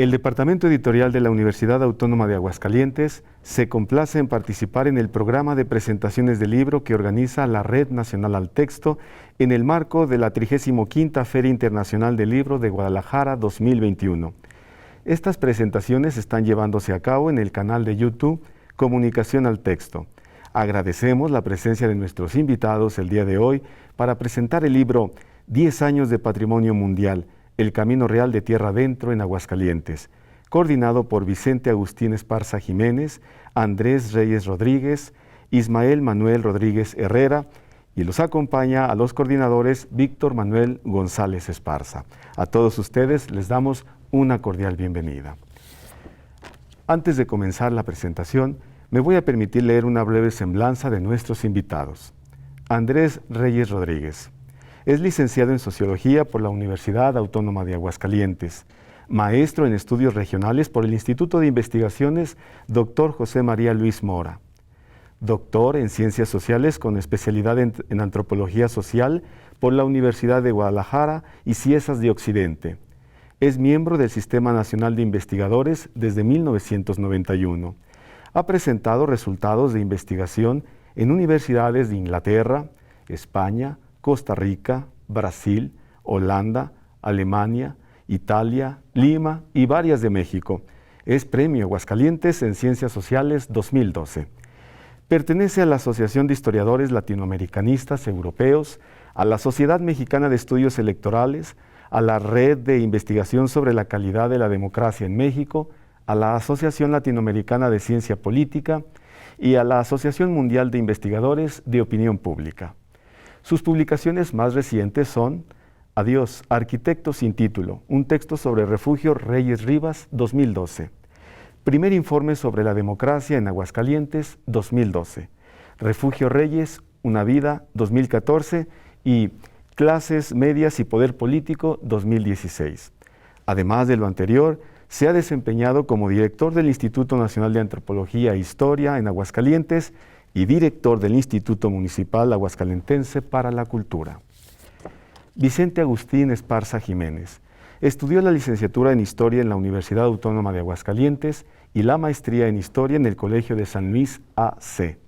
El Departamento Editorial de la Universidad Autónoma de Aguascalientes se complace en participar en el programa de presentaciones de libro que organiza la Red Nacional al Texto en el marco de la 35ª Feria Internacional del Libro de Guadalajara 2021. Estas presentaciones están llevándose a cabo en el canal de YouTube Comunicación al Texto. Agradecemos la presencia de nuestros invitados el día de hoy para presentar el libro 10 años de Patrimonio Mundial, El Camino Real de Tierra Adentro en Aguascalientes, coordinado por Vicente Agustín Esparza Jiménez, Andrés Reyes Rodríguez, Ismael Manuel Rodríguez Herrera, y los acompaña a los coordinadores Víctor Manuel González Esparza. A todos ustedes les damos una cordial bienvenida. Antes de comenzar la presentación, me voy a permitir leer una breve semblanza de nuestros invitados. Andrés Reyes Rodríguez es licenciado en Sociología por la Universidad Autónoma de Aguascalientes, maestro en Estudios Regionales por el Instituto de Investigaciones Dr. José María Luis Mora, doctor en Ciencias Sociales con especialidad en Antropología Social por la Universidad de Guadalajara y Ciesas de Occidente. Es miembro del Sistema Nacional de Investigadores desde 1991. Ha presentado resultados de investigación en universidades de Inglaterra, España, Costa Rica, Brasil, Holanda, Alemania, Italia, Lima y varias de México. Es Premio Aguascalientes en Ciencias Sociales 2012. Pertenece a la Asociación de Historiadores Latinoamericanistas Europeos, a la Sociedad Mexicana de Estudios Electorales, a la Red de Investigación sobre la Calidad de la Democracia en México, a la Asociación Latinoamericana de Ciencia Política y a la Asociación Mundial de Investigadores de Opinión Pública. Sus publicaciones más recientes son Adiós, Arquitecto sin título, un texto sobre Refugio Reyes Rivas, 2012. Primer informe sobre la democracia en Aguascalientes, 2012. Refugio Reyes, una vida, 2014. Y Clases Medias y Poder Político, 2016. Además de lo anterior, se ha desempeñado como director del Instituto Nacional de Antropología e Historia en Aguascalientes y director del Instituto Municipal Aguascalentense para la Cultura. Vicente Agustín Esparza Jiménez estudió la licenciatura en Historia en la Universidad Autónoma de Aguascalientes y la maestría en Historia en el Colegio de San Luis AC.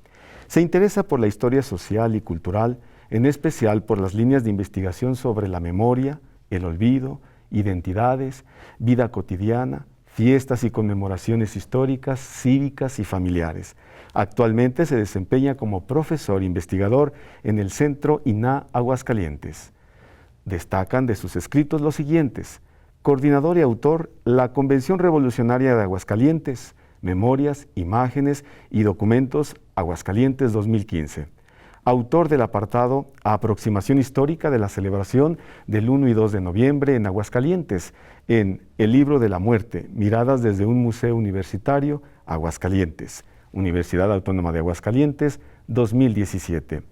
Se interesa por la historia social y cultural, en especial por las líneas de investigación sobre la memoria, el olvido, identidades, vida cotidiana, fiestas y conmemoraciones históricas, cívicas y familiares. Actualmente se desempeña como profesor investigador en el Centro INAH Aguascalientes. Destacan de sus escritos los siguientes: coordinador y autor, la Convención Revolucionaria de Aguascalientes, Memorias, Imágenes y Documentos Aguascalientes 2015. Autor del apartado Aproximación Histórica de la Celebración del 1 y 2 de noviembre en Aguascalientes, en El Libro de la Muerte, Miradas desde un Museo Universitario, Aguascalientes, Universidad Autónoma de Aguascalientes, 2017.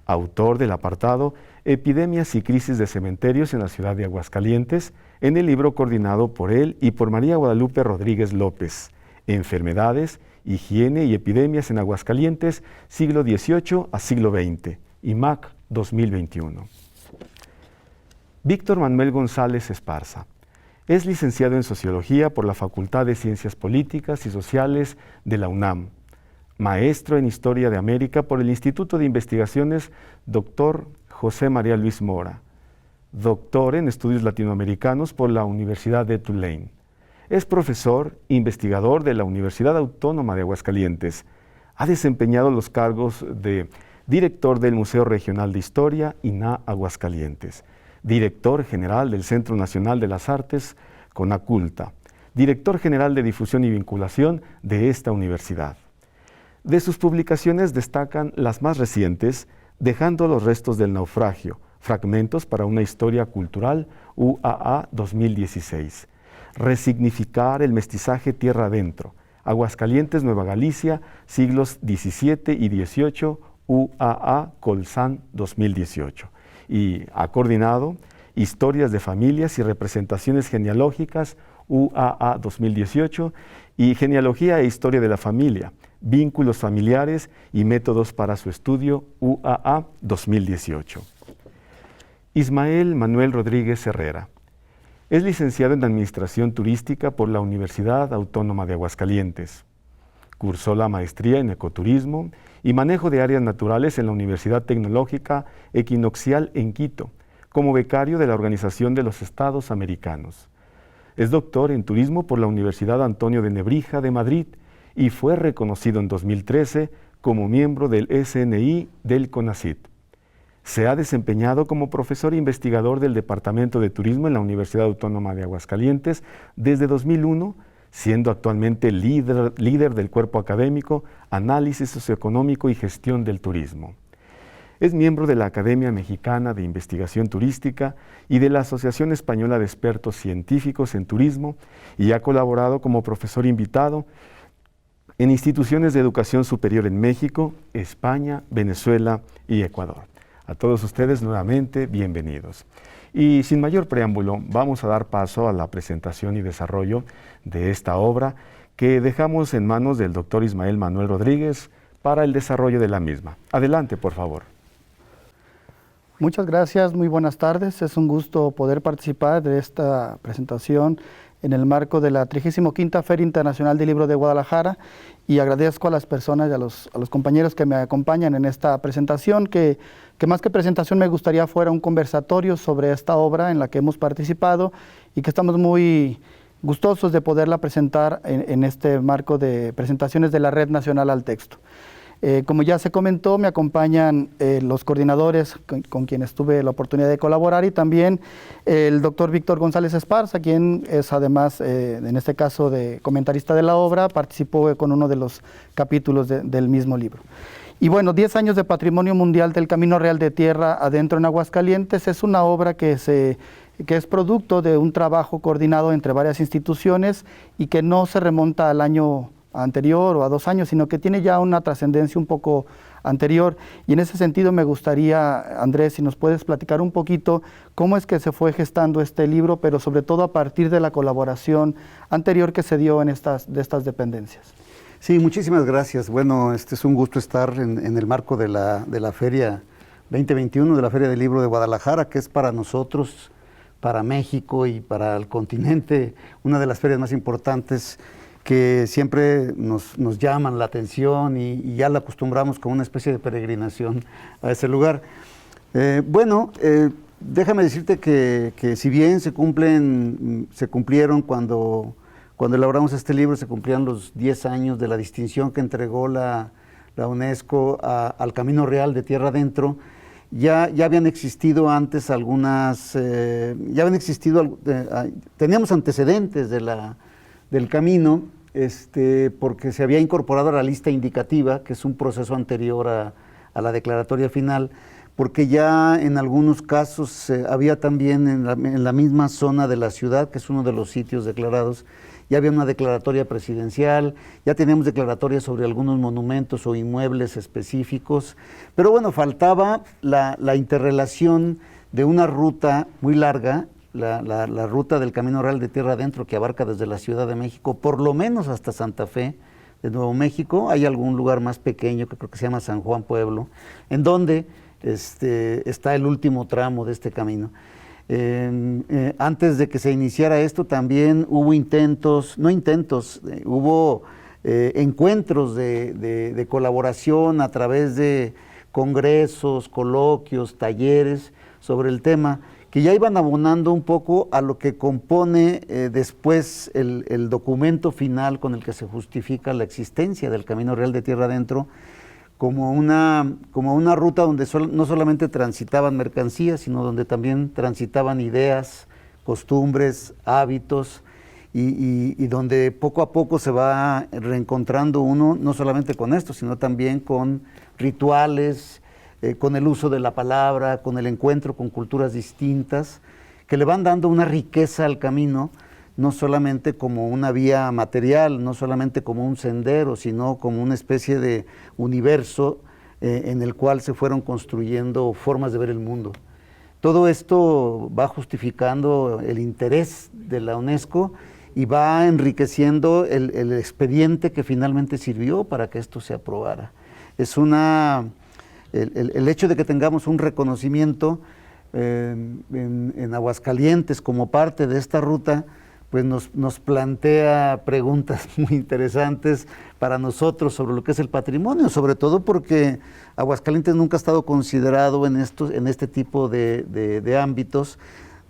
Autor del apartado Epidemias y Crisis de Cementerios en la Ciudad de Aguascalientes, en el libro coordinado por él y por María Guadalupe Rodríguez López, Enfermedades, Higiene y Epidemias en Aguascalientes, siglo XVIII a siglo XX, IMAC 2021. Víctor Manuel González Esparza es licenciado en Sociología por la Facultad de Ciencias Políticas y Sociales de la UNAM, maestro en Historia de América por el Instituto de Investigaciones Dr. José María Luis Mora, doctor en Estudios Latinoamericanos por la Universidad de Tulane. Es profesor investigador de la Universidad Autónoma de Aguascalientes. Ha desempeñado los cargos de director del Museo Regional de Historia INAH Aguascalientes, director general del Centro Nacional de las Artes CONACULTA, director general de Difusión y Vinculación de esta universidad. De sus publicaciones destacan las más recientes, Dejando los restos del naufragio, Fragmentos para una historia cultural, UAA 2016. Resignificar el mestizaje tierra adentro, Aguascalientes, Nueva Galicia, siglos XVII y XVIII, UAA Colsan 2018. Y ha coordinado Historias de Familias y Representaciones Genealógicas, UAA 2018, y Genealogía e Historia de la Familia, Vínculos Familiares y Métodos para su Estudio, UAA 2018. Ismael Manuel Rodríguez Herrera Es licenciado en Administración Turística por la Universidad Autónoma de Aguascalientes. Cursó la maestría en Ecoturismo y Manejo de Áreas Naturales en la Universidad Tecnológica Equinoccial en Quito, como becario de la Organización de los Estados Americanos. Es doctor en Turismo por la Universidad Antonio de Nebrija de Madrid y fue reconocido en 2013 como miembro del SNI del CONACYT. Se ha desempeñado como profesor e investigador del Departamento de Turismo en la Universidad Autónoma de Aguascalientes desde 2001, siendo actualmente líder del cuerpo académico Análisis Socioeconómico y Gestión del Turismo. Es miembro de la Academia Mexicana de Investigación Turística y de la Asociación Española de Expertos Científicos en Turismo y ha colaborado como profesor invitado en instituciones de educación superior en México, España, Venezuela y Ecuador. A todos ustedes nuevamente, bienvenidos. Y sin mayor preámbulo, vamos a dar paso a la presentación y desarrollo de esta obra que dejamos en manos del doctor Ismael Manuel Rodríguez para el desarrollo de la misma. Adelante, por favor. Muchas gracias, muy buenas tardes. Es un gusto poder participar de esta presentación en el marco de la 35ª Feria Internacional del Libro de Guadalajara y agradezco a las personas y a los compañeros que me acompañan en esta presentación, que más que presentación me gustaría fuera un conversatorio sobre esta obra en la que hemos participado y que estamos muy gustosos de poderla presentar en este marco de presentaciones de la Red Nacional al Texto. Como ya se comentó, me acompañan los coordinadores con quienes tuve la oportunidad de colaborar y también el doctor Víctor González Esparza, quien es además, en este caso, de comentarista de la obra, participó con uno de los capítulos del mismo libro. Y bueno, 10 años de Patrimonio Mundial del Camino Real de Tierra Adentro en Aguascalientes es una obra que es producto de un trabajo coordinado entre varias instituciones y que no se remonta al año anterior o a 2 años, sino que tiene ya una trascendencia un poco anterior. Y en ese sentido me gustaría, Andrés, si nos puedes platicar un poquito cómo es que se fue gestando este libro, pero sobre todo a partir de la colaboración anterior que se dio de estas dependencias. Sí, muchísimas gracias. Bueno, es un gusto estar en el marco de la Feria 2021, de la Feria del Libro de Guadalajara, que es para nosotros, para México y para el continente, una de las ferias más importantes que siempre nos llaman la atención y ya la acostumbramos como una especie de peregrinación a ese lugar. Déjame decirte que si bien se cumplieron cuando elaboramos este libro, se cumplían los 10 años de la distinción que entregó la UNESCO al Camino Real de Tierra Adentro. Ya habían existido antes teníamos antecedentes del camino, porque se había incorporado a la lista indicativa, que es un proceso anterior a la declaratoria final, porque ya en algunos casos había también en la misma zona de la ciudad, que es uno de los sitios declarados, ya había una declaratoria presidencial, ya teníamos declaratorias sobre algunos monumentos o inmuebles específicos, pero bueno, faltaba la interrelación de una ruta muy larga, la ruta del Camino Real de Tierra Adentro, que abarca desde la Ciudad de México, por lo menos hasta Santa Fe de Nuevo México. Hay algún lugar más pequeño que creo que se llama San Juan Pueblo, en donde está el último tramo de este camino. Antes de que se iniciara esto también hubo hubo encuentros de colaboración a través de congresos, coloquios, talleres sobre el tema, que ya iban abonando un poco a lo que compone después el documento final con el que se justifica la existencia del Camino Real de Tierra Adentro, como una ruta donde no solamente transitaban mercancías, sino donde también transitaban ideas, costumbres, hábitos, y donde poco a poco se va reencontrando uno, no solamente con esto, sino también con rituales, con el uso de la palabra, con el encuentro con culturas distintas, que le van dando una riqueza al camino, no solamente como una vía material, no solamente como un sendero, sino como una especie de universo en el cual se fueron construyendo formas de ver el mundo. Todo esto va justificando el interés de la UNESCO y va enriqueciendo el expediente que finalmente sirvió para que esto se aprobara. El hecho de que tengamos un reconocimiento en Aguascalientes como parte de esta ruta, pues nos plantea preguntas muy interesantes para nosotros sobre lo que es el patrimonio, sobre todo porque Aguascalientes nunca ha estado considerado en este tipo de ámbitos,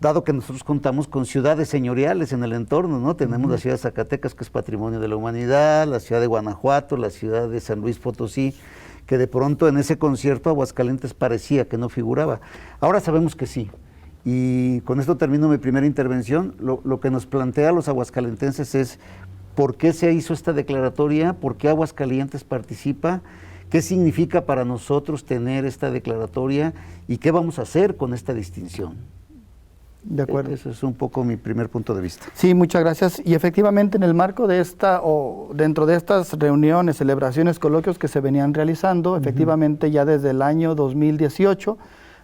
dado que nosotros contamos con ciudades señoriales en el entorno, ¿no? Tenemos la ciudad de Zacatecas, que es patrimonio de la humanidad, la ciudad de Guanajuato, la ciudad de San Luis Potosí, que de pronto en ese concierto Aguascalientes parecía que no figuraba. Ahora sabemos que sí. Y con esto termino mi primera intervención. Lo que nos plantea a los aguascalentenses es por qué se hizo esta declaratoria, por qué Aguascalientes participa, qué significa para nosotros tener esta declaratoria y qué vamos a hacer con esta distinción. De acuerdo. Ese es un poco mi primer punto de vista. Sí, muchas gracias. Y efectivamente en el marco de esta, o dentro de estas reuniones, celebraciones, coloquios que se venían realizando, efectivamente ya desde el año 2018,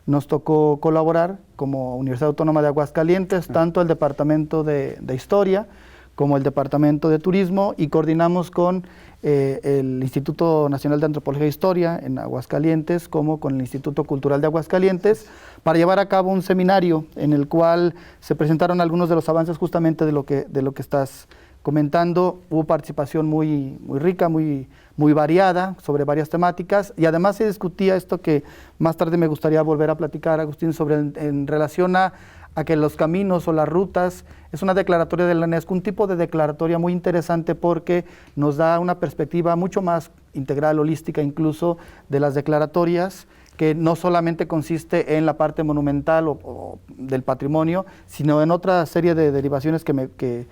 nos tocó colaborar como Universidad Autónoma de Aguascalientes, tanto el Departamento de Historia como el Departamento de Turismo, y coordinamos con el Instituto Nacional de Antropología e Historia en Aguascalientes, como con el Instituto Cultural de Aguascalientes, para llevar a cabo un seminario en el cual se presentaron algunos de los avances justamente de lo que estás comentando. Hubo participación muy rica, muy variada, sobre varias temáticas, y además se discutía esto que más tarde me gustaría volver a platicar, Agustín, sobre en relación a que los caminos o las rutas, es una declaratoria de la UNESCO, un tipo de declaratoria muy interesante porque nos da una perspectiva mucho más integral, holística incluso, de las declaratorias, que no solamente consiste en la parte monumental o del patrimonio, sino en otra serie de derivaciones que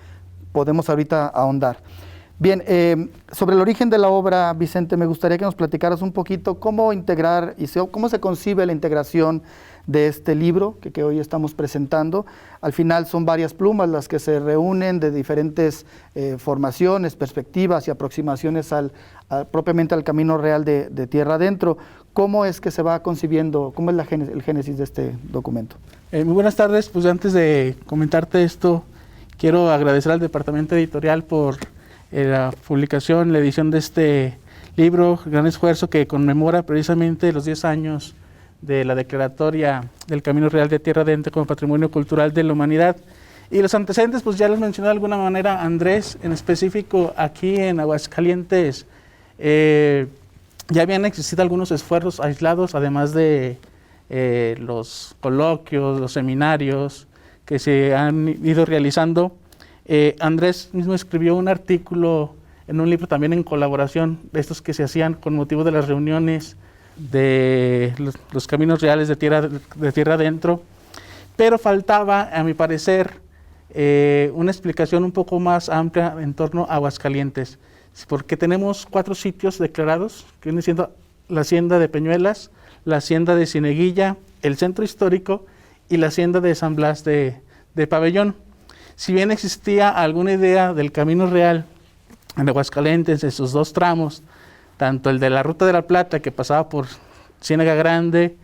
podemos ahorita ahondar. Bien, sobre el origen de la obra, Vicente, me gustaría que nos platicaras un poquito cómo integrar y cómo se concibe la integración de este libro que hoy estamos presentando. Al final son varias plumas las que se reúnen de diferentes formaciones, perspectivas y aproximaciones propiamente al camino real de tierra adentro. ¿Cómo es que se va concibiendo, cómo es el génesis de este documento? Muy buenas tardes. Pues antes de comentarte esto, quiero agradecer al Departamento Editorial por la publicación, la edición de este libro, gran esfuerzo que conmemora precisamente los 10 años de la declaratoria del Camino Real de Tierra Adentro como Patrimonio Cultural de la Humanidad. Y los antecedentes, pues ya los mencionó de alguna manera Andrés, en específico aquí en Aguascalientes, ya habían existido algunos esfuerzos aislados, además de los coloquios, los seminarios que se han ido realizando. Andrés mismo escribió un artículo en un libro también en colaboración, de estos que se hacían con motivo de las reuniones de los caminos reales de tierra adentro, pero faltaba, a mi parecer, una explicación un poco más amplia en torno a Aguascalientes, porque tenemos 4 sitios declarados, que vienen siendo la Hacienda de Peñuelas, la Hacienda de Cieneguilla, el Centro Histórico y la Hacienda de San Blas de Pabellón. Si bien existía alguna idea del Camino Real en Aguascalientes, en sus 2 tramos, tanto el de la Ruta de la Plata, que pasaba por Ciénaga Grande,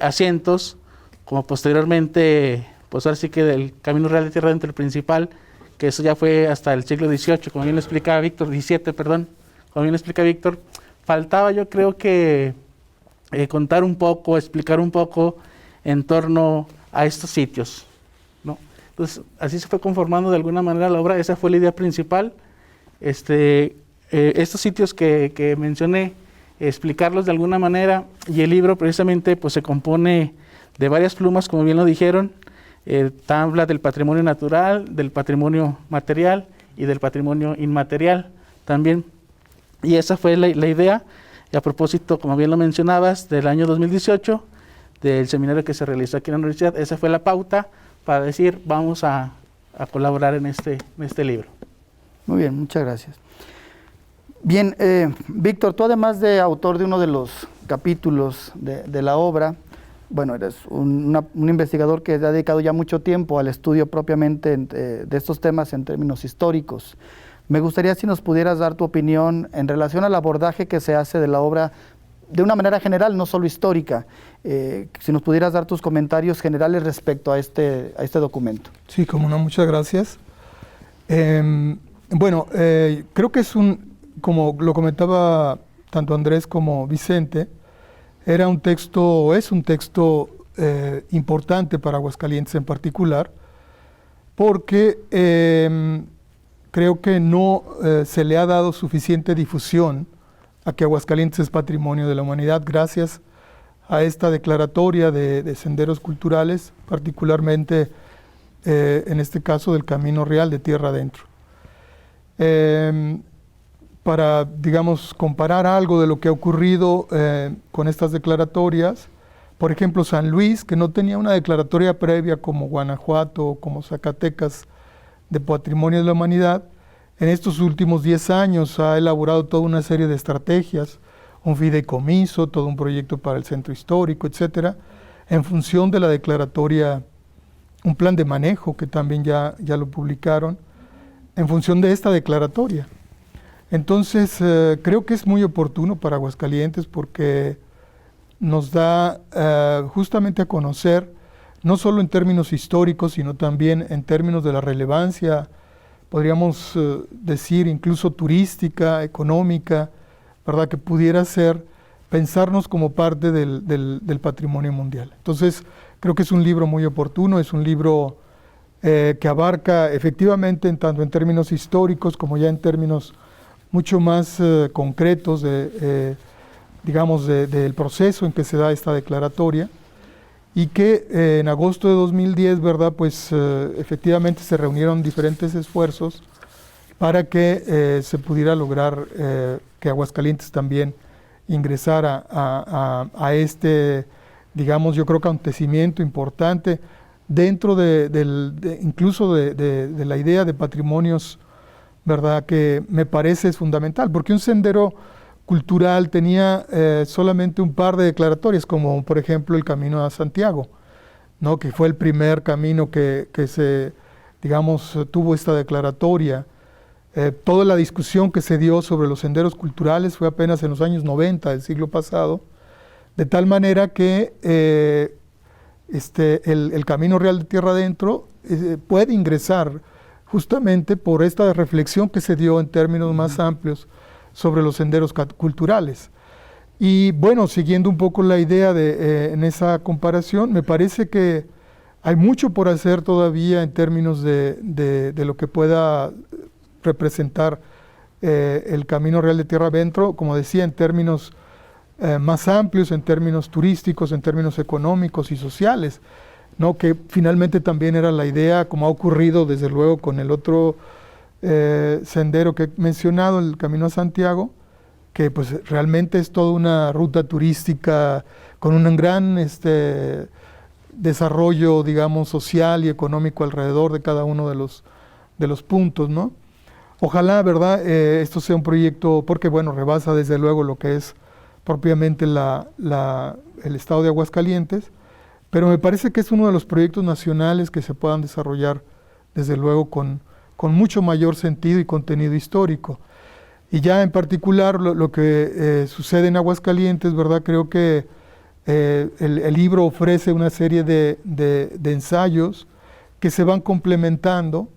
Asientos, como posteriormente, pues ahora sí que del Camino Real de Tierra Adentro, el principal, que eso ya fue hasta el siglo XVIII, como bien lo explicaba Víctor, XVII, perdón, como bien lo explica Víctor, faltaba yo creo que contar un poco, explicar un poco en torno a estos sitios, ¿no? Entonces, así se fue conformando de alguna manera la obra, esa fue la idea principal. Estos sitios que mencioné, explicarlos de alguna manera, y el libro precisamente pues se compone de varias plumas, como bien lo dijeron, habla del patrimonio natural, del patrimonio material y del patrimonio inmaterial también, y esa fue la idea. Y a propósito, como bien lo mencionabas, del año 2018, del seminario que se realizó aquí en la universidad, esa fue la pauta para decir, vamos a colaborar en este libro. Muy bien, muchas gracias. Bien, Víctor, tú además de autor de uno de los capítulos de la obra, bueno, eres un investigador que ha dedicado ya mucho tiempo al estudio propiamente de estos temas en términos históricos. Me gustaría si nos pudieras dar tu opinión en relación al abordaje que se hace de la obra de una manera general, no solo histórica. Si nos pudieras dar tus comentarios generales respecto a este documento. Sí, como no, muchas gracias. Bueno, creo que como lo comentaba tanto Andrés como Vicente, es un texto importante para Aguascalientes en particular, porque creo que no se le ha dado suficiente difusión a que Aguascalientes es patrimonio de la humanidad gracias a esta declaratoria de senderos culturales, particularmente en este caso del Camino Real de Tierra Adentro. Para, digamos, comparar algo de lo que ha ocurrido con estas declaratorias, por ejemplo, San Luis, que no tenía una declaratoria previa como Guanajuato o como Zacatecas de Patrimonio de la Humanidad, en estos últimos 10 años ha elaborado toda una serie de estrategias, un fideicomiso, todo un proyecto para el centro histórico, etcétera, en función de la declaratoria, un plan de manejo que también ya lo publicaron, en función de esta declaratoria. Entonces, creo que es muy oportuno para Aguascalientes porque nos da justamente a conocer, no solo en términos históricos, sino también en términos de la relevancia, podríamos decir incluso turística, económica, ¿verdad? Que pudiera ser pensarnos como parte del patrimonio mundial. Entonces, creo que es un libro muy oportuno, es un libro que abarca efectivamente tanto en términos históricos como ya en términos mucho más concretos digamos, del proceso en que se da esta declaratoria, y que en agosto de 2010, ¿verdad? Pues efectivamente se reunieron diferentes esfuerzos para que se pudiera lograr que Aguascalientes también ingresara a este, digamos, yo creo que acontecimiento importante dentro incluso de la idea de patrimonios, ¿verdad? Que me parece es fundamental, porque un sendero cultural tenía solamente un par de declaratorias, como por ejemplo el Camino a Santiago, ¿no? Que fue el primer camino que se, digamos, tuvo esta declaratoria. Toda la discusión que se dio sobre los senderos culturales fue apenas en los años 90 del siglo pasado, de tal manera que el Camino Real de Tierra Adentro puede ingresar justamente por esta reflexión que se dio en términos más amplios sobre los senderos culturales. Y bueno, siguiendo un poco la idea en esa comparación, me parece que hay mucho por hacer todavía en términos de lo que pueda representar el Camino Real de Tierra Adentro, como decía, en términos más amplios, en términos turísticos, en términos económicos y sociales, ¿no? Que finalmente también era la idea, como ha ocurrido desde luego con el otro sendero que he mencionado, el Camino a Santiago, que pues realmente es toda una ruta turística con un gran desarrollo, digamos, social y económico alrededor de cada uno de los puntos, ¿no? Ojalá, ¿verdad?, esto sea un proyecto, porque bueno, rebasa desde luego lo que es propiamente el estado de Aguascalientes, pero me parece que es uno de los proyectos nacionales que se puedan desarrollar desde luego con mucho mayor sentido y contenido histórico. Y ya en particular lo que sucede en Aguascalientes, ¿verdad? Creo que el libro ofrece una serie de ensayos que se van complementando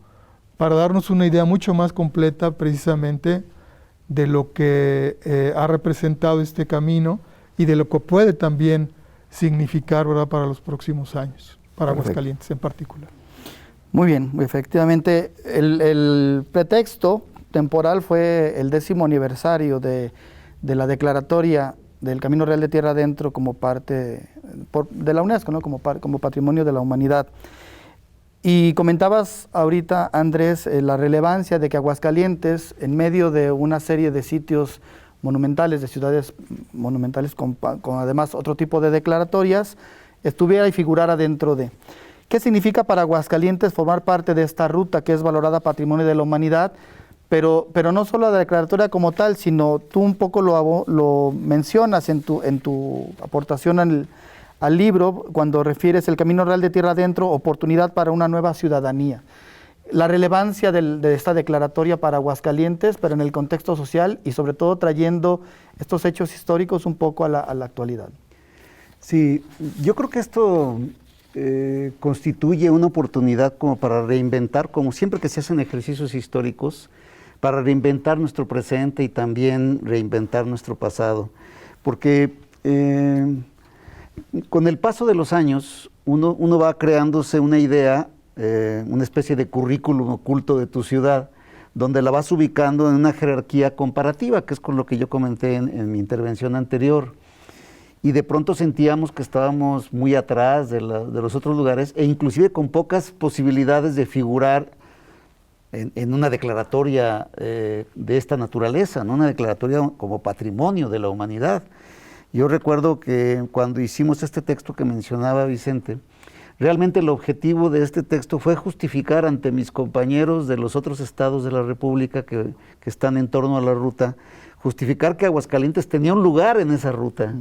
para darnos una idea mucho más completa precisamente de lo que ha representado este camino y de lo que puede también significar, ¿verdad?, para los próximos años, para Aguascalientes en particular. Muy bien, efectivamente, el pretexto temporal fue el 10º aniversario de la declaratoria del Camino Real de Tierra Adentro como parte de la UNESCO, ¿no? como Patrimonio de la Humanidad. Y comentabas ahorita, Andrés, la relevancia de que Aguascalientes, en medio de una serie de sitios monumentales, de ciudades monumentales con además otro tipo de declaratorias, estuviera y figurara dentro de. ¿Qué significa para Aguascalientes formar parte de esta ruta que es valorada Patrimonio de la Humanidad? Pero no solo la declaratoria como tal, sino tú un poco lo mencionas en tu aportación al libro, cuando refieres el Camino Real de Tierra Adentro, oportunidad para una nueva ciudadanía. La relevancia de esta declaratoria para Aguascalientes, pero en el contexto social y sobre todo trayendo estos hechos históricos un poco a la actualidad. Sí, yo creo que esto constituye una oportunidad como para reinventar, como siempre que se hacen ejercicios históricos, para reinventar nuestro presente y también reinventar nuestro pasado. Porque Con el paso de los años, uno va creándose una idea, una especie de currículum oculto de tu ciudad, donde la vas ubicando en una jerarquía comparativa, que es con lo que yo comenté en mi intervención anterior. Y de pronto sentíamos que estábamos muy atrás de los otros lugares, e inclusive con pocas posibilidades de figurar en una declaratoria de esta naturaleza, ¿no? Una declaratoria como patrimonio de la humanidad. Yo recuerdo que cuando hicimos este texto que mencionaba Vicente, realmente el objetivo de este texto fue justificar ante mis compañeros de los otros estados de la República que están en torno a la ruta, justificar que Aguascalientes tenía un lugar en esa ruta,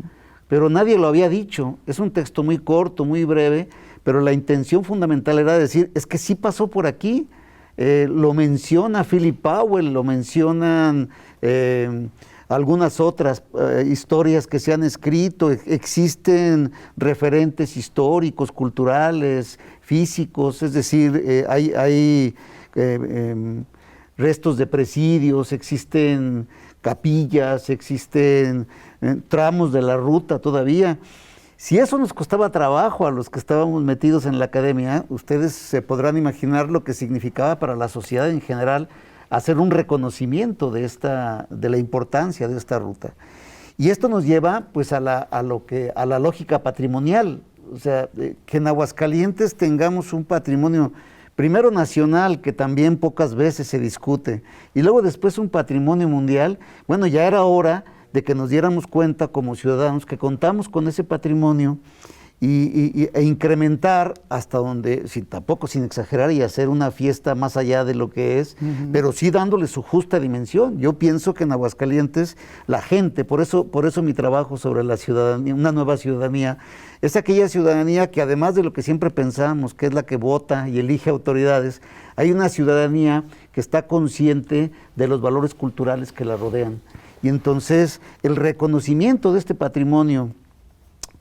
pero nadie lo había dicho. Es un texto muy corto, muy breve, pero la intención fundamental era decir, es que sí pasó por aquí. Lo menciona Philip Powell, lo mencionan algunas otras historias que se han escrito, existen referentes históricos, culturales, físicos, es decir, hay restos de presidios, existen capillas, existen tramos de la ruta todavía. Si eso nos costaba trabajo a los que estábamos metidos en la academia, ustedes se podrán imaginar lo que significaba para la sociedad en general hacer un reconocimiento de la importancia de esta ruta. Y esto nos lleva pues a la lógica patrimonial, o sea, que en Aguascalientes tengamos un patrimonio primero nacional, que también pocas veces se discute, y luego después un patrimonio mundial. Bueno, ya era hora de que nos diéramos cuenta como ciudadanos que contamos con ese patrimonio e incrementar hasta donde, tampoco sin exagerar y hacer una fiesta más allá de lo que es, pero sí dándole su justa dimensión. Yo pienso que en Aguascalientes la gente, por eso mi trabajo sobre la ciudadanía, una nueva ciudadanía, es aquella ciudadanía que además de lo que siempre pensamos, que es la que vota y elige autoridades, hay una ciudadanía que está consciente de los valores culturales que la rodean. Y entonces el reconocimiento de este patrimonio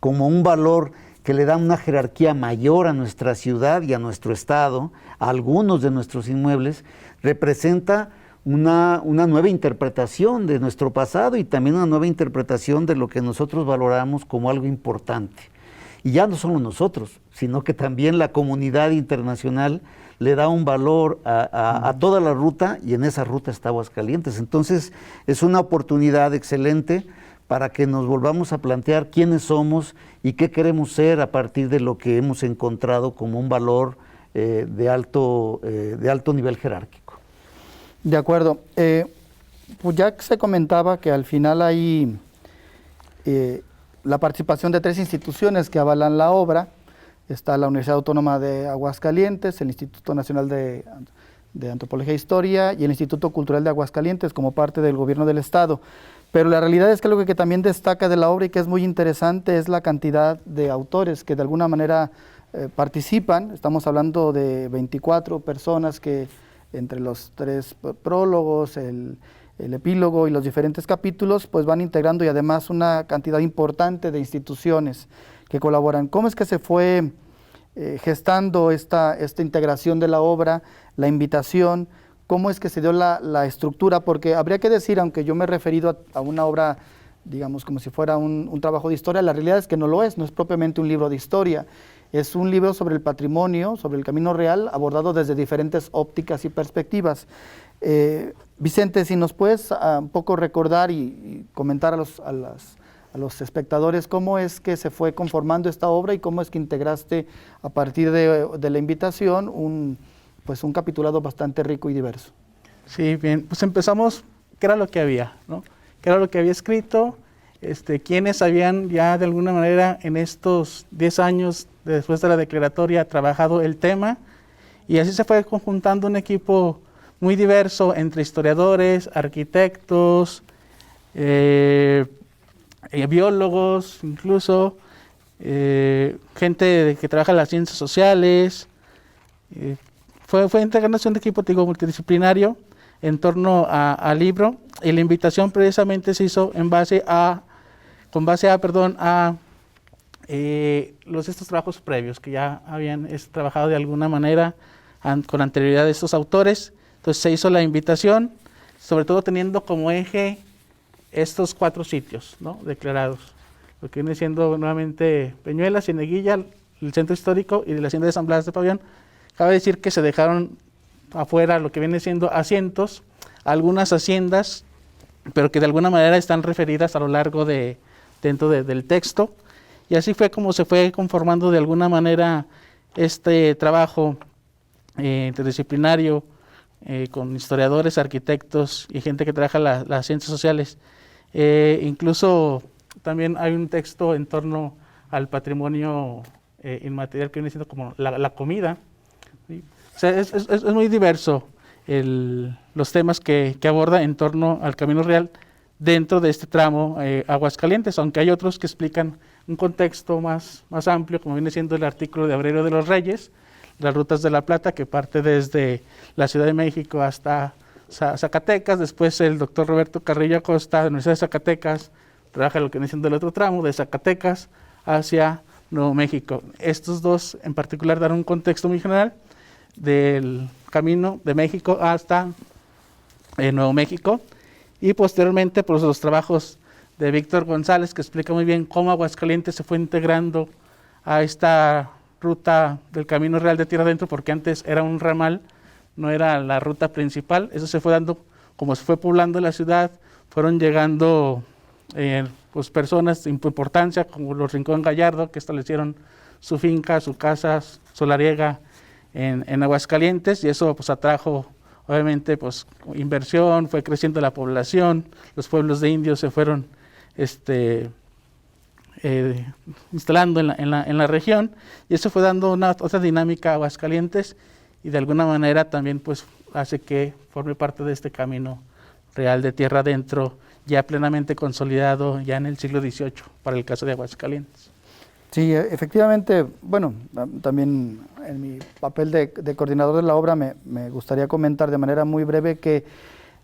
como un valor que le da una jerarquía mayor a nuestra ciudad y a nuestro estado, a algunos de nuestros inmuebles, representa una nueva interpretación de nuestro pasado y también una nueva interpretación de lo que nosotros valoramos como algo importante. Y ya no solo nosotros, sino que también la comunidad internacional le da un valor a toda la ruta, y en esa ruta está Aguascalientes. Entonces es una oportunidad excelente para que nos volvamos a plantear quiénes somos y qué queremos ser a partir de lo que hemos encontrado como un valor de alto nivel jerárquico. De acuerdo. Pues ya se comentaba que al final hay la participación de 3 instituciones que avalan la obra. Está la Universidad Autónoma de Aguascalientes, el Instituto Nacional de Antropología e Historia y el Instituto Cultural de Aguascalientes como parte del gobierno del estado. Pero la realidad es que algo que también destaca de la obra y que es muy interesante es la cantidad de autores que de alguna manera participan. Estamos hablando de 24 personas que entre los 3 prólogos, el epílogo y los diferentes capítulos, pues van integrando, y además una cantidad importante de instituciones que colaboran. ¿Cómo es que se fue gestando esta integración de la obra, la invitación? ¿Cómo es que se dio la estructura? Porque habría que decir, aunque yo me he referido a una obra, digamos, como si fuera un trabajo de historia, la realidad es que no es propiamente un libro de historia, es un libro sobre el patrimonio, sobre el camino real, abordado desde diferentes ópticas y perspectivas. Vicente, si nos puedes un poco recordar y comentar a los espectadores cómo es que se fue conformando esta obra y cómo es que integraste a partir de la invitación un capitulado bastante rico y diverso. Sí, bien, pues empezamos, ¿qué era lo que había, ¿no? ¿Qué era lo que había escrito? Quiénes habían ya de alguna manera en estos 10 años después de la declaratoria trabajado el tema, y así se fue conjuntando un equipo muy diverso entre historiadores, arquitectos, biólogos, incluso gente que trabaja en las ciencias sociales. Fue integración de equipo multidisciplinario en torno al libro, y la invitación precisamente se hizo con base a estos trabajos previos que ya habían trabajado de alguna manera con anterioridad de estos autores. Entonces se hizo la invitación, sobre todo teniendo como eje estos 4 sitios, ¿no?, declarados. lo que viene siendo nuevamente Peñuela, Cieneguilla, el centro histórico y de la hacienda de San Blas de Pabellón. Cabe decir que se dejaron afuera lo que viene siendo asientos, algunas haciendas, pero que de alguna manera están referidas a lo largo dentro del texto. Y así fue como se fue conformando de alguna manera este trabajo interdisciplinario con historiadores, arquitectos y gente que trabaja las ciencias sociales. Incluso también hay un texto en torno al patrimonio inmaterial que viene siendo como la comida, ¿sí? O sea, es muy diverso los temas que aborda en torno al Camino Real dentro de este tramo Aguascalientes, aunque hay otros que explican un contexto más amplio, como viene siendo el artículo de Aurelio de los Reyes, las rutas de la Plata, que parte desde la Ciudad de México hasta Zacatecas. Después el doctor Roberto Carrillo Acosta, de la Universidad de Zacatecas, trabaja lo que viene siendo el otro tramo, de Zacatecas hacia Nuevo México. Estos dos en particular dan un contexto muy general del camino de México hasta Nuevo México, y posteriormente pues, los trabajos de Víctor González, que explica muy bien cómo Aguascalientes se fue integrando a esta ruta del Camino Real de Tierra Adentro, porque antes era un ramal, no era la ruta principal. Eso se fue dando, como se fue poblando la ciudad, fueron llegando pues personas de importancia, como los Rincón Gallardo, que establecieron su finca, su casa solariega en Aguascalientes, y eso pues atrajo obviamente pues inversión, fue creciendo la población, los pueblos de indios se fueron instalando en la región, y eso fue dando otra dinámica a Aguascalientes, y de alguna manera también pues hace que forme parte de este Camino Real de Tierra Adentro, ya plenamente consolidado ya en el siglo XVIII, para el caso de Aguascalientes. Sí, efectivamente, bueno, también en mi papel de coordinador de la obra me gustaría comentar de manera muy breve que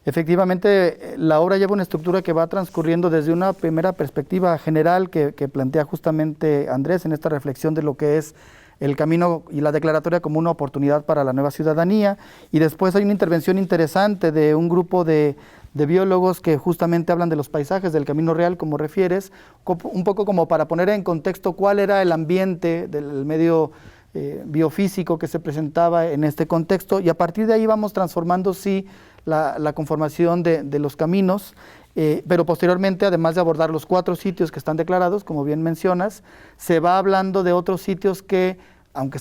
efectivamente la obra lleva una estructura que va transcurriendo desde una primera perspectiva general que plantea justamente Andrés en esta reflexión de lo que es el camino y la declaratoria como una oportunidad para la nueva ciudadanía, y después hay una intervención interesante de un grupo de biólogos que justamente hablan de los paisajes del Camino Real, como refieres, un poco como para poner en contexto cuál era el ambiente del medio biofísico que se presentaba en este contexto, y a partir de ahí vamos transformando sí la conformación de los caminos, pero posteriormente, además de abordar los 4 sitios que están declarados, como bien mencionas, se va hablando de otros sitios que, aunque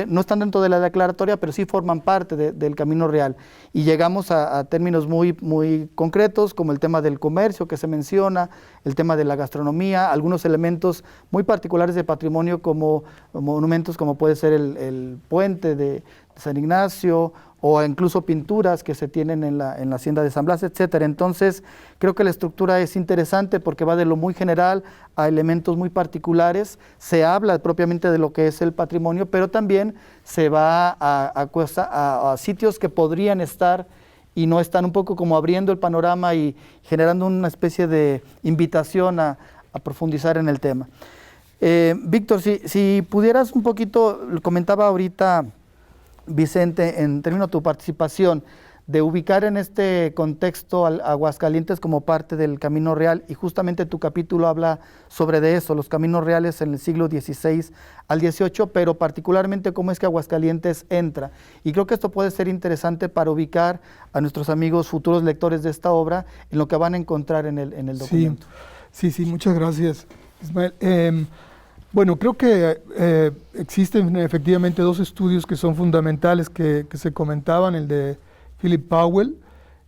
no están dentro de la declaratoria, pero sí forman parte del Camino Real. Y llegamos a términos muy, muy concretos, como el tema del comercio que se menciona, el tema de la gastronomía, algunos elementos muy particulares de patrimonio como monumentos como puede ser el puente de San Ignacio, o incluso pinturas que se tienen en la hacienda de San Blas, etcétera. Entonces, creo que la estructura es interesante porque va de lo muy general a elementos muy particulares, se habla propiamente de lo que es el patrimonio, pero también se va a sitios que podrían estar y no están, un poco como abriendo el panorama y generando una especie de invitación a profundizar en el tema. Víctor, si pudieras un poquito, comentaba ahorita Vicente, en términos de tu participación, de ubicar en este contexto a Aguascalientes como parte del Camino Real, y justamente tu capítulo habla sobre de eso, los caminos reales en el siglo XVI al XVIII, pero particularmente cómo es que Aguascalientes entra. Y creo que esto puede ser interesante para ubicar a nuestros amigos futuros lectores de esta obra en lo que van a encontrar en el documento. Sí, muchas gracias, Ismael. Bueno, creo que existen efectivamente 2 estudios que son fundamentales que se comentaban, el de Philip Powell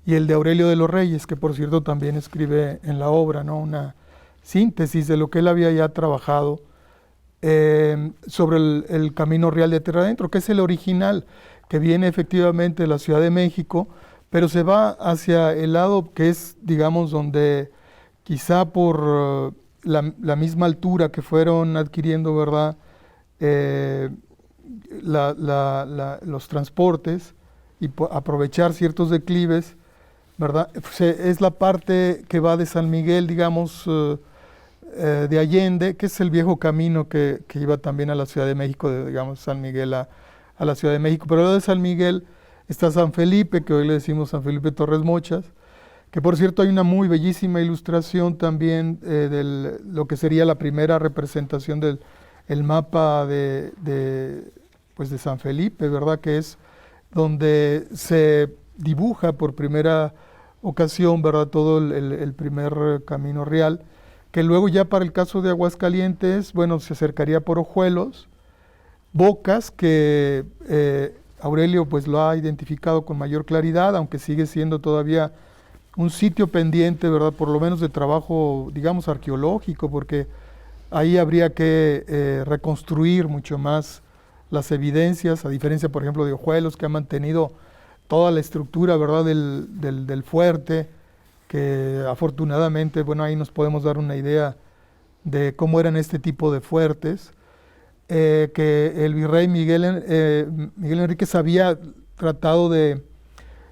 y el de Aurelio de los Reyes, que por cierto también escribe en la obra, ¿no?, una síntesis de lo que él había ya trabajado sobre el Camino Real de Tierra Adentro, que es el original, que viene efectivamente de la Ciudad de México, pero se va hacia el lado que es, digamos, donde quizá por la misma altura que fueron adquiriendo, ¿verdad?, los transportes y aprovechar ciertos declives, ¿verdad? Es la parte que va de San Miguel, digamos, de Allende, que es el viejo camino que iba también a la Ciudad de México, digamos, San Miguel a la Ciudad de México. Pero lo de San Miguel está San Felipe, que hoy le decimos San Felipe Torres Mochas, que por cierto hay una muy bellísima ilustración también de lo que sería la primera representación del el mapa pues de San Felipe, ¿verdad? Que es donde se dibuja por primera ocasión, ¿verdad? Todo el primer camino real, que luego ya para el caso de Aguascalientes, bueno, se acercaría por Ojuelos, Bocas, que Aurelio pues lo ha identificado con mayor claridad, aunque sigue siendo todavía un sitio pendiente, ¿verdad? Por lo menos de trabajo, digamos, arqueológico, porque ahí habría que reconstruir mucho más las evidencias, a diferencia, por ejemplo, de Ojuelos, que ha mantenido toda la estructura, ¿verdad?, del fuerte, que afortunadamente, bueno, ahí nos podemos dar una idea de cómo eran este tipo de fuertes, que el virrey Miguel Enríquez había tratado de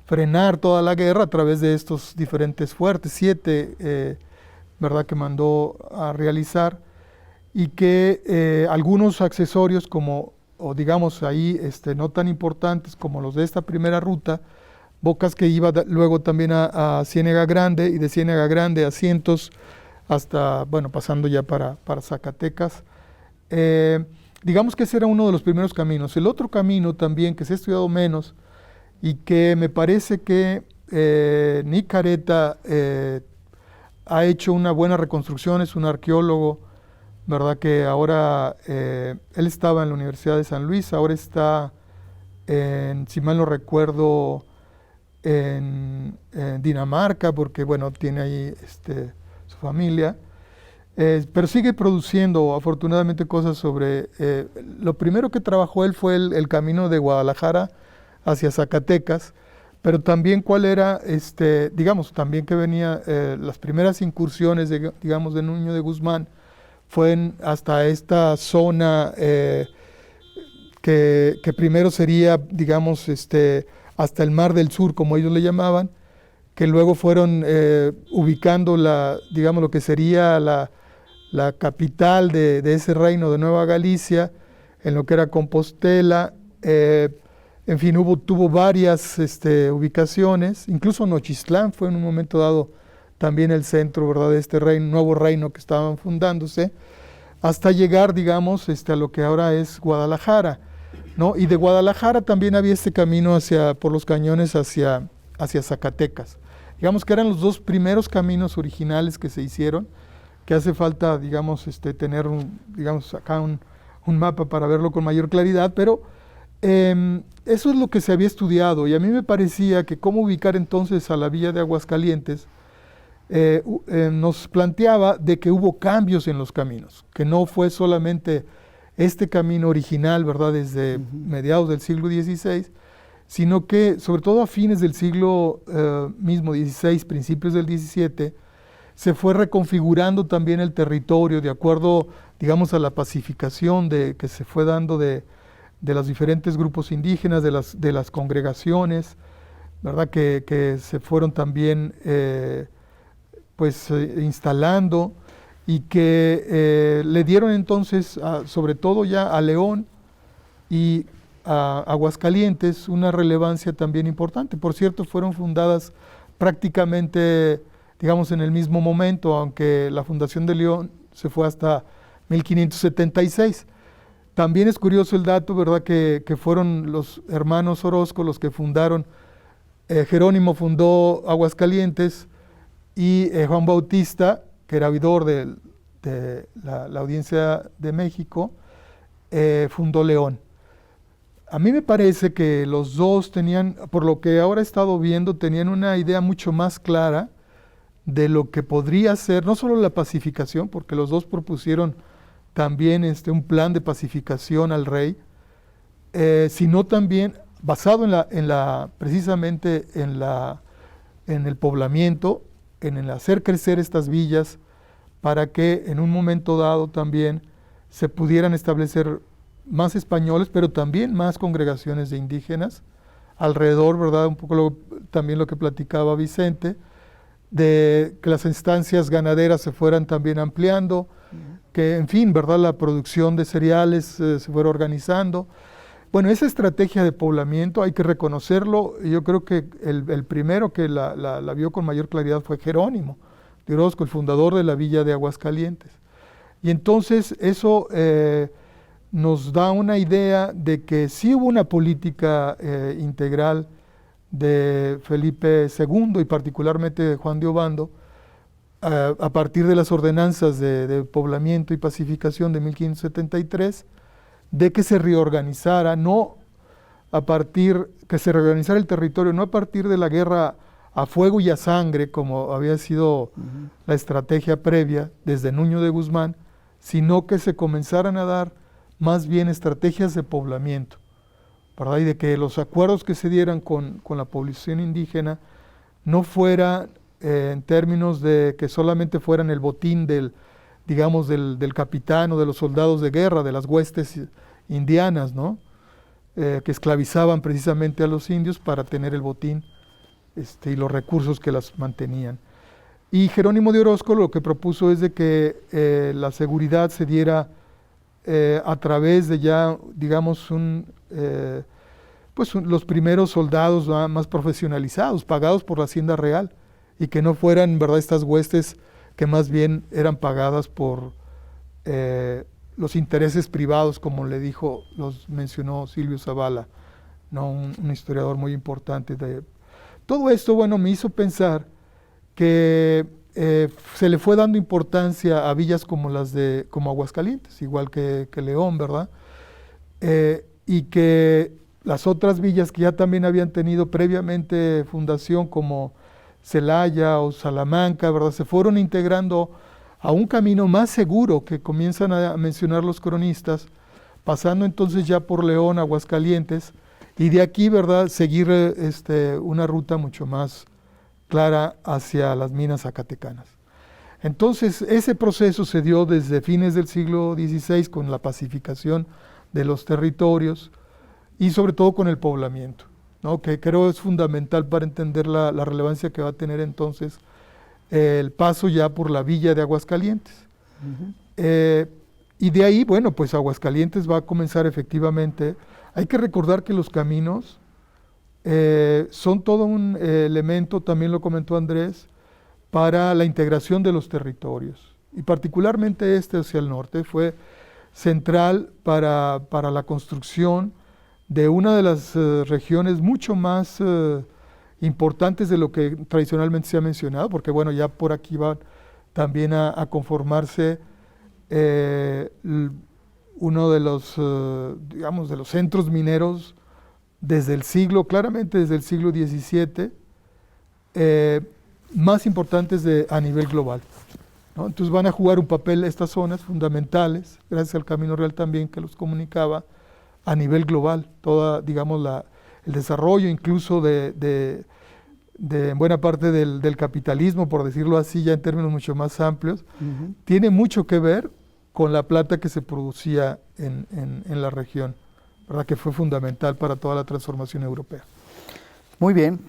frenar toda la guerra a través de estos diferentes fuertes, 7, ¿verdad?, que mandó a realizar, y que algunos accesorios como, o digamos ahí no tan importantes como los de esta primera ruta, Bocas que iba luego también a Ciénega Grande, y de Ciénega Grande a Cientos, hasta, bueno, pasando ya para Zacatecas. Digamos que ese era uno de los primeros caminos. El otro camino también, que se ha estudiado menos, y que me parece que Nick Careta ha hecho una buena reconstrucción, es un arqueólogo, ¿verdad? Que ahora, él estaba en la Universidad de San Luis, ahora está, si mal no recuerdo, en Dinamarca, porque bueno, tiene ahí su familia, pero sigue produciendo afortunadamente cosas sobre, lo primero que trabajó él fue el camino de Guadalajara hacia Zacatecas, pero también cuál era, digamos, también que venía, las primeras incursiones, digamos, de Nuño de Guzmán, fue hasta esta zona que primero sería, digamos, hasta el Mar del Sur, como ellos le llamaban, que luego fueron ubicando digamos, lo que sería la capital de ese reino de Nueva Galicia, en lo que era Compostela. En fin, tuvo varias ubicaciones, incluso Nochistlán fue en un momento dado también el centro, ¿verdad?, de este nuevo reino que estaban fundándose, hasta llegar, digamos, a lo que ahora es Guadalajara, ¿no? Y de Guadalajara también había este camino por los cañones hacia Zacatecas. Digamos que eran los dos primeros caminos originales que se hicieron, que hace falta, digamos, tener digamos, acá un mapa para verlo con mayor claridad, pero eso es lo que se había estudiado, y a mí me parecía que cómo ubicar entonces a la villa de Aguascalientes nos planteaba de que hubo cambios en los caminos, que no fue solamente este camino original, ¿verdad?, desde mediados del siglo XVI, sino que sobre todo a fines del siglo mismo XVI, principios del XVII, se fue reconfigurando también el territorio de acuerdo, digamos, a la pacificación que se fue dando de los diferentes grupos indígenas, de las congregaciones, ¿verdad?, que se fueron también instalando, y que le dieron entonces, sobre todo ya a León y a Aguascalientes, una relevancia también importante. Por cierto, fueron fundadas prácticamente, digamos, en el mismo momento, aunque la fundación de León se fue hasta 1576. También es curioso el dato, ¿verdad?, que fueron los hermanos Orozco los que fundaron, Jerónimo fundó Aguascalientes, y Juan Bautista, que era oidor de la Audiencia de México, fundó León. A mí me parece que los dos tenían, por lo que ahora he estado viendo, tenían una idea mucho más clara de lo que podría ser, no solo la pacificación, porque los dos propusieron también un plan de pacificación al rey, sino también basado precisamente en el poblamiento, en el hacer crecer estas villas, para que en un momento dado también se pudieran establecer más españoles, pero también más congregaciones de indígenas alrededor, ¿verdad? Un poco también lo que platicaba Vicente, de que las instancias ganaderas se fueran también ampliando, que en fin, ¿verdad?, la producción de cereales se fuera organizando. Bueno, esa estrategia de poblamiento hay que reconocerlo. Yo creo que el primero que la vio con mayor claridad fue Jerónimo de Orozco, el fundador de la villa de Aguascalientes. Y entonces eso nos da una idea de que sí hubo una política integral de Felipe II y particularmente de Juan de Obando, a partir de las ordenanzas de poblamiento y pacificación de 1573, de que se reorganizara, que se reorganizara el territorio, no a partir de la guerra a fuego y a sangre, como había sido la estrategia previa desde Nuño de Guzmán, sino que se comenzaran a dar más bien estrategias de poblamiento, ¿verdad? Y de que los acuerdos que se dieran con la población indígena no fuera en términos de que solamente fueran el botín del capitán o de los soldados de guerra, de las huestes indianas, ¿no? Que esclavizaban precisamente a los indios para tener el botín y los recursos que las mantenían. Y Jerónimo de Orozco lo que propuso es de que la seguridad se diera a través de ya, digamos, los primeros soldados más profesionalizados, pagados por la Hacienda Real, y que no fueran, ¿verdad?, estas huestes que más bien eran pagadas por los intereses privados, como los mencionó Silvio Zavala, ¿no? un historiador muy importante. Todo esto, bueno, me hizo pensar que se le fue dando importancia a villas como Aguascalientes, igual que León, ¿verdad? Y que las otras villas que ya también habían tenido previamente fundación, como Celaya o Salamanca, ¿verdad?, se fueron integrando a un camino más seguro que comienzan a mencionar los cronistas, pasando entonces ya por León, Aguascalientes, y de aquí, ¿verdad?, seguir una ruta mucho más clara hacia las minas zacatecanas. Entonces, ese proceso se dio desde fines del siglo XVI con la pacificación de los territorios y sobre todo con el poblamiento, ¿no?, que creo es fundamental para entender la relevancia que va a tener entonces el paso ya por la villa de Aguascalientes. Y de ahí, bueno, pues Aguascalientes va a comenzar efectivamente. Hay que recordar que los caminos son todo un elemento, también lo comentó Andrés, para la integración de los territorios. Y particularmente hacia el norte fue central para la construcción de una de las regiones mucho más importantes de lo que tradicionalmente se ha mencionado, porque bueno, ya por aquí va también a conformarse uno de los, digamos, de los centros mineros claramente desde el siglo XVII, más importantes a nivel global, ¿no? Entonces van a jugar un papel estas zonas fundamentales, gracias al Camino Real también que los comunicaba a nivel global, toda, digamos, el desarrollo incluso de buena parte del capitalismo, por decirlo así, ya en términos mucho más amplios, tiene mucho que ver con la plata que se producía en la región, ¿verdad?, que fue fundamental para toda la transformación europea. Muy bien,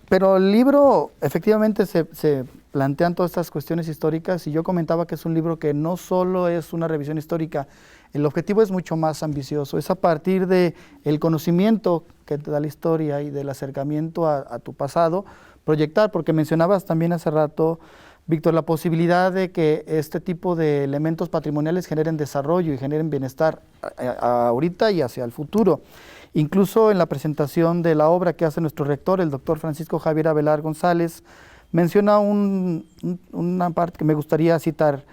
pero el libro efectivamente se plantean todas estas cuestiones históricas y yo comentaba que es un libro que no solo es una revisión histórica, el objetivo es mucho más ambicioso, es a partir del conocimiento que te da la historia y del acercamiento a tu pasado, proyectar, porque mencionabas también hace rato, Víctor, la posibilidad de que este tipo de elementos patrimoniales generen desarrollo y generen bienestar ahorita y hacia el futuro. Incluso en la presentación de la obra que hace nuestro rector, el doctor Francisco Javier Avelar González, menciona una parte que me gustaría citar,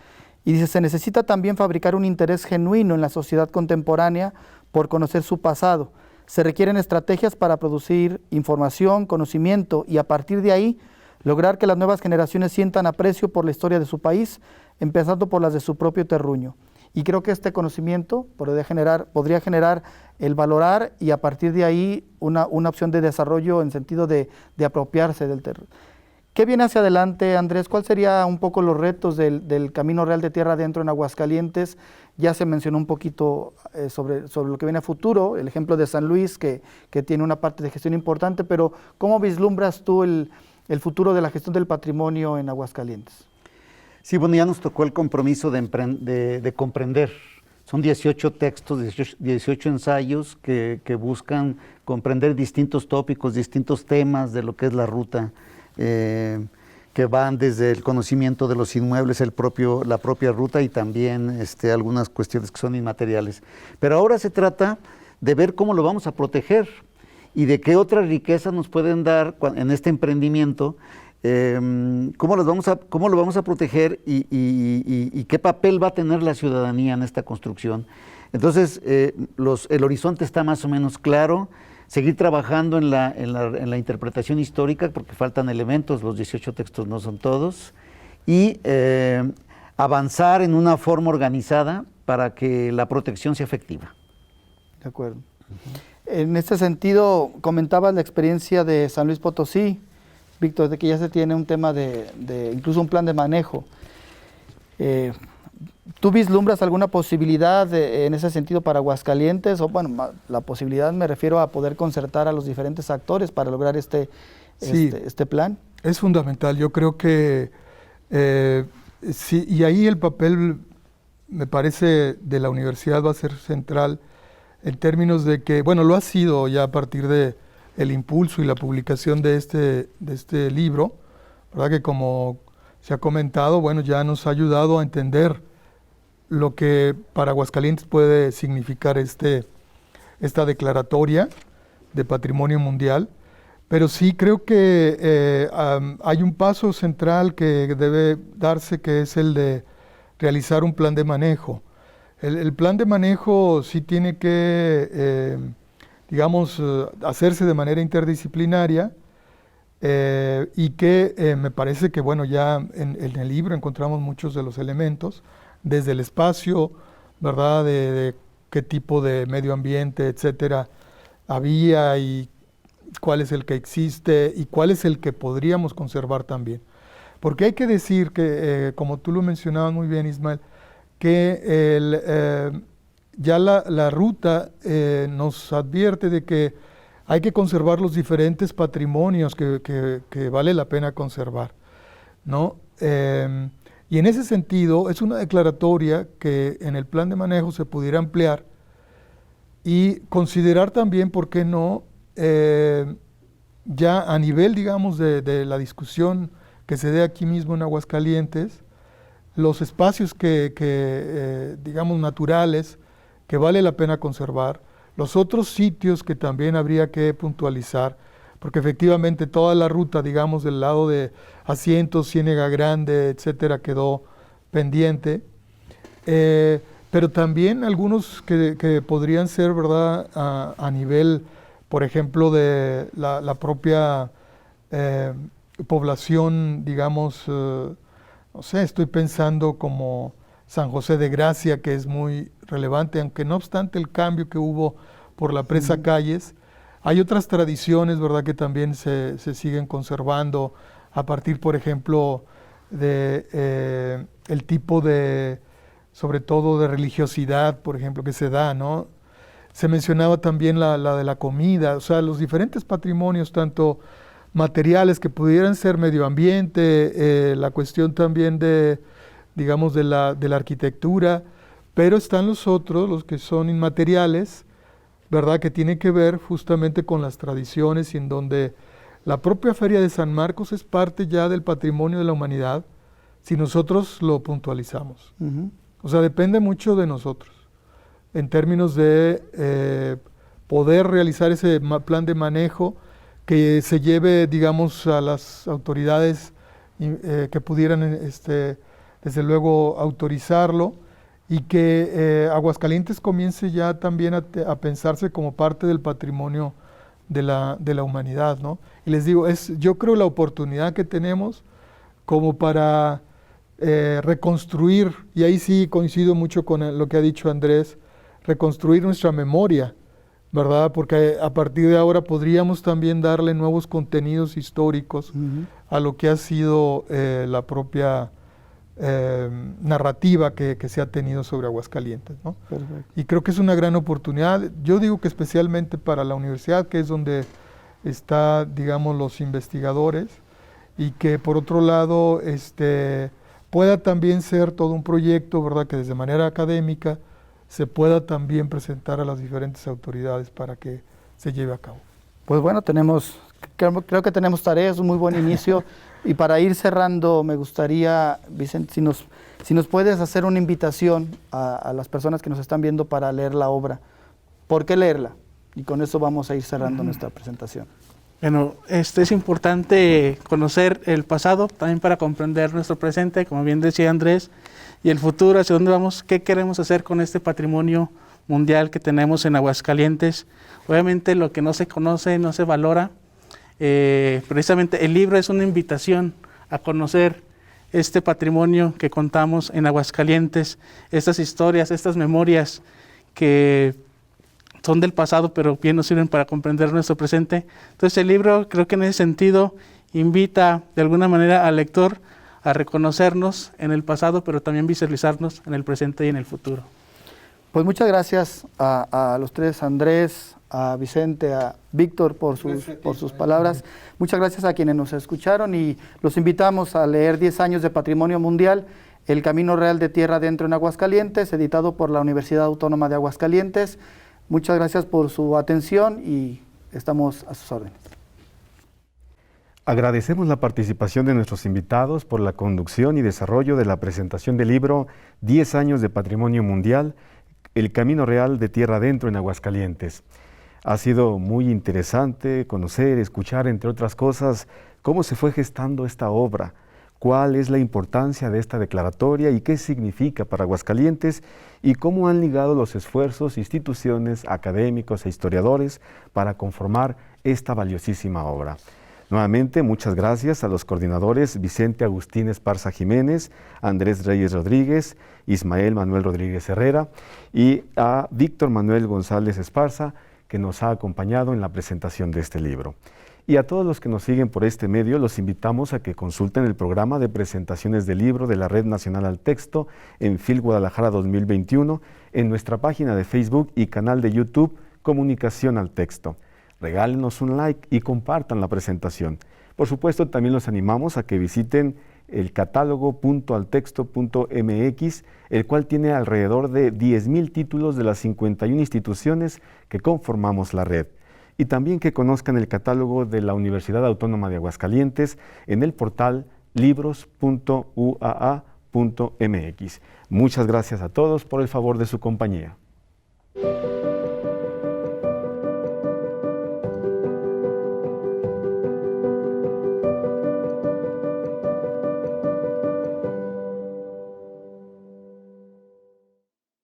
y dice: se necesita también fabricar un interés genuino en la sociedad contemporánea por conocer su pasado. Se requieren estrategias para producir información, conocimiento, y a partir de ahí lograr que las nuevas generaciones sientan aprecio por la historia de su país, empezando por las de su propio terruño. Y creo que este conocimiento podría generar el valorar y a partir de ahí una opción de desarrollo en sentido de apropiarse del terreno. ¿Qué viene hacia adelante, Andrés? ¿Cuáles serían un poco los retos del Camino Real de Tierra Adentro en Aguascalientes? Ya se mencionó un poquito sobre lo que viene a futuro, el ejemplo de San Luis, que tiene una parte de gestión importante, pero ¿cómo vislumbras tú el futuro de la gestión del patrimonio en Aguascalientes? Sí, bueno, ya nos tocó el compromiso de comprender Son 18 textos, 18 ensayos que buscan comprender distintos tópicos, distintos temas de lo que es la ruta, que van desde el conocimiento de los inmuebles, la propia ruta y también algunas cuestiones que son inmateriales. Pero ahora se trata de ver cómo lo vamos a proteger y de qué otras riquezas nos pueden dar en este emprendimiento, cómo lo vamos a proteger y qué papel va a tener la ciudadanía en esta construcción. Entonces, el horizonte está más o menos claro. Seguir trabajando en la interpretación histórica, porque faltan elementos, los 18 textos no son todos, y avanzar en una forma organizada para que la protección sea efectiva. De acuerdo. En este sentido, comentabas la experiencia de San Luis Potosí, Víctor, de que ya se tiene un tema incluso un plan de manejo. ¿Tú vislumbras alguna posibilidad en ese sentido para Aguascalientes? O bueno, la posibilidad me refiero a poder concertar a los diferentes actores para lograr este plan. Es fundamental. Yo creo que sí, y ahí el papel, me parece, de la universidad va a ser central en términos de que, bueno, lo ha sido ya a partir de el impulso y la publicación de este libro, ¿verdad? Que como se ha comentado, bueno, ya nos ha ayudado a entender lo que para Aguascalientes puede significar esta declaratoria de Patrimonio Mundial, pero sí creo que hay un paso central que debe darse, que es el de realizar un plan de manejo. El plan de manejo sí tiene que, digamos, hacerse de manera interdisciplinaria, y que me parece que, bueno, ya en el libro encontramos muchos de los elementos, desde el espacio, ¿verdad?, de qué tipo de medio ambiente, etcétera, había y cuál es el que existe y cuál es el que podríamos conservar también. Porque hay que decir que, como tú lo mencionabas muy bien, Ismael, que ya la ruta nos advierte de que hay que conservar los diferentes patrimonios que vale la pena conservar, ¿no? Y en ese sentido es una declaratoria que en el plan de manejo se pudiera ampliar y considerar también, ¿por qué no?, ya a nivel, digamos, de la discusión que se dé aquí mismo en Aguascalientes, los espacios digamos, naturales, que vale la pena conservar, los otros sitios que también habría que puntualizar, porque efectivamente toda la ruta, digamos, del lado de Asientos, Ciénega Grande, etcétera, quedó pendiente, pero también algunos que podrían ser, ¿verdad?, a nivel, por ejemplo, de la propia población, digamos, no sé, estoy pensando como San José de Gracia, que es muy relevante, aunque no obstante el cambio que hubo por la presa Calles, hay otras tradiciones, ¿verdad?, que también se siguen conservando a partir, por ejemplo, de el tipo de, sobre todo de religiosidad, por ejemplo, que se da, ¿no? Se mencionaba también la de la comida, o sea, los diferentes patrimonios, tanto materiales que pudieran ser medio ambiente, la cuestión también de, digamos, de la arquitectura, pero están los otros, los que son inmateriales, ¿verdad?, que tienen que ver justamente con las tradiciones y en donde la propia Feria de San Marcos es parte ya del patrimonio de la humanidad, si nosotros lo puntualizamos. O sea, depende mucho de nosotros, en términos de poder realizar ese plan de manejo que se lleve, digamos, a las autoridades que pudieran, desde luego, autorizarlo, y que Aguascalientes comience ya también a pensarse como parte del patrimonio de la humanidad, ¿no? Y les digo, yo creo la oportunidad que tenemos como para reconstruir, y ahí sí coincido mucho con lo que ha dicho Andrés, reconstruir nuestra memoria, ¿verdad? Porque a partir de ahora podríamos también darle nuevos contenidos históricos a lo que ha sido la propia narrativa que se ha tenido sobre Aguascalientes, ¿no? Perfecto. Y creo que es una gran oportunidad. Yo digo que especialmente para la universidad, que es donde está, digamos, los investigadores, y que por otro lado pueda también ser todo un proyecto, ¿verdad?, que desde manera académica se pueda también presentar a las diferentes autoridades para que se lleve a cabo. Pues bueno, creo que tenemos tareas, un muy buen inicio. Y para ir cerrando, me gustaría, Vicente, si nos puedes hacer una invitación a las personas que nos están viendo para leer la obra. ¿Por qué leerla? Y con eso vamos a ir cerrando nuestra presentación. Bueno, es importante conocer el pasado también para comprender nuestro presente, como bien decía Andrés, y el futuro, hacia dónde vamos, qué queremos hacer con este patrimonio mundial que tenemos en Aguascalientes. Obviamente lo que no se conoce, no se valora. Precisamente el libro es una invitación a conocer este patrimonio que contamos en Aguascalientes, estas historias, estas memorias que son del pasado, pero bien nos sirven para comprender nuestro presente. Entonces el libro, creo que en ese sentido, invita de alguna manera al lector a reconocernos en el pasado, pero también visualizarnos en el presente y en el futuro. Pues muchas gracias a los tres, Andrés, a Vicente, a Víctor por sus palabras. Muchas gracias a quienes nos escucharon y los invitamos a leer 10 años de Patrimonio Mundial, El Camino Real de Tierra Adentro en Aguascalientes, editado por la Universidad Autónoma de Aguascalientes. Muchas gracias por su atención y estamos a sus órdenes. Agradecemos la participación de nuestros invitados por la conducción y desarrollo de la presentación del libro 10 años de Patrimonio Mundial, El Camino Real de Tierra Adentro en Aguascalientes. Ha sido muy interesante conocer, escuchar, entre otras cosas, cómo se fue gestando esta obra, cuál es la importancia de esta declaratoria y qué significa para Aguascalientes y cómo han ligado los esfuerzos, instituciones, académicos e historiadores para conformar esta valiosísima obra. Nuevamente, muchas gracias a los coordinadores Vicente Agustín Esparza Jiménez, Andrés Reyes Rodríguez, Ismael Manuel Rodríguez Herrera y a Víctor Manuel González Esparza, que nos ha acompañado en la presentación de este libro. Y a todos los que nos siguen por este medio, los invitamos a que consulten el programa de presentaciones del libro de la Red Nacional al Texto en FIL Guadalajara 2021 en nuestra página de Facebook y canal de YouTube Comunicación al Texto. Regálenos un like y compartan la presentación. Por supuesto, también los animamos a que visiten el catálogo.altexto.mx, el cual tiene alrededor de 10,000 títulos de las 51 instituciones que conformamos la red. Y también que conozcan el catálogo de la Universidad Autónoma de Aguascalientes en el portal libros.uaa.mx. Muchas gracias a todos por el favor de su compañía.